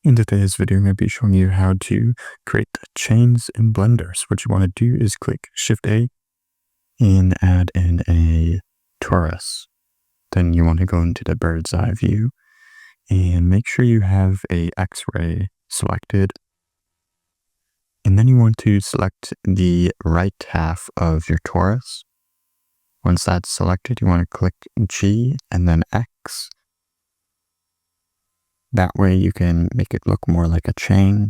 In today's video, I'm going to be showing you how to create chains in Blender. So what you want to do is click Shift A and add in a torus. Then you want to go into the bird's eye view and make sure you have a X-ray selected. And then you want to select the right half of your torus. Once that's selected, you want to click G and then X. That way you can make it look more like a chain.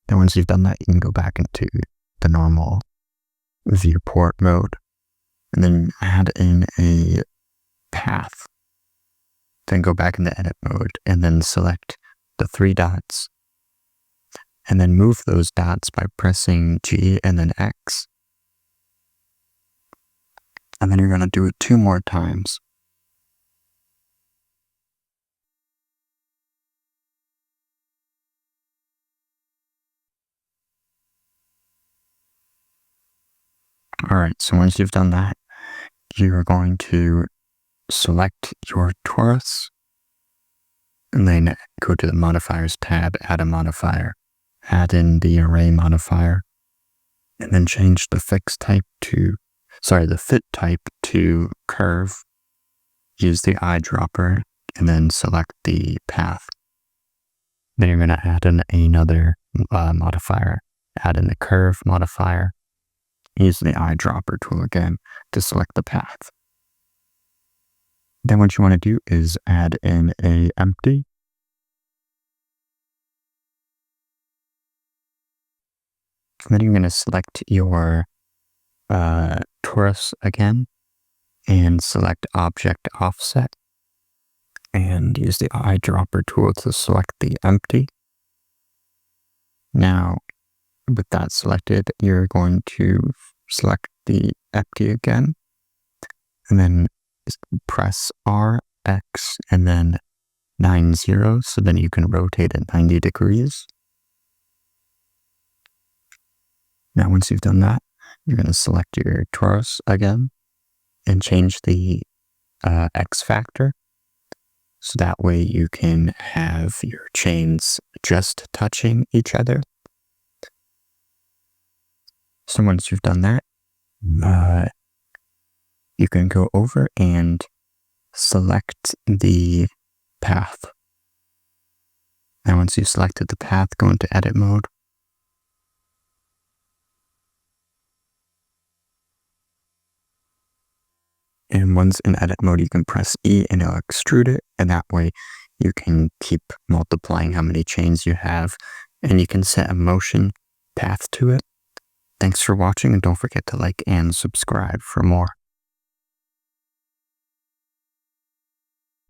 Then once you've done that, you can go back into the normal viewport mode and then add in a path. Then go back into edit mode and then select the 3 dots and then move those dots by pressing G and then X. And then you're going to do it 2 more times. Alright, so once you've done that, you're going to select your torus and then go to the modifiers tab, add a modifier, add in the array modifier, and then change the fit type to curve. Use the eyedropper and then select the path. Then you're going to add in another modifier, add in the curve modifier. Use the eyedropper tool again to select the path. Then what you want to do is add in a empty. Then you're going to select your torus again and select object offset and use the eyedropper tool to select the empty. Now, with that selected, you're going to select the empty again and then press R, X, and then 90 so then you can rotate it 90 degrees. Now once you've done that, you're going to select your torus again and change the X factor so that way you can have your chains just touching each other. So once you've done that, you can go over and select the path. And once you've selected the path, go into edit mode. And once in edit mode, you can press E and it'll extrude it. And that way you can keep multiplying how many chains you have. And you can set a motion path to it. Thanks for watching, and don't forget to like and subscribe for more.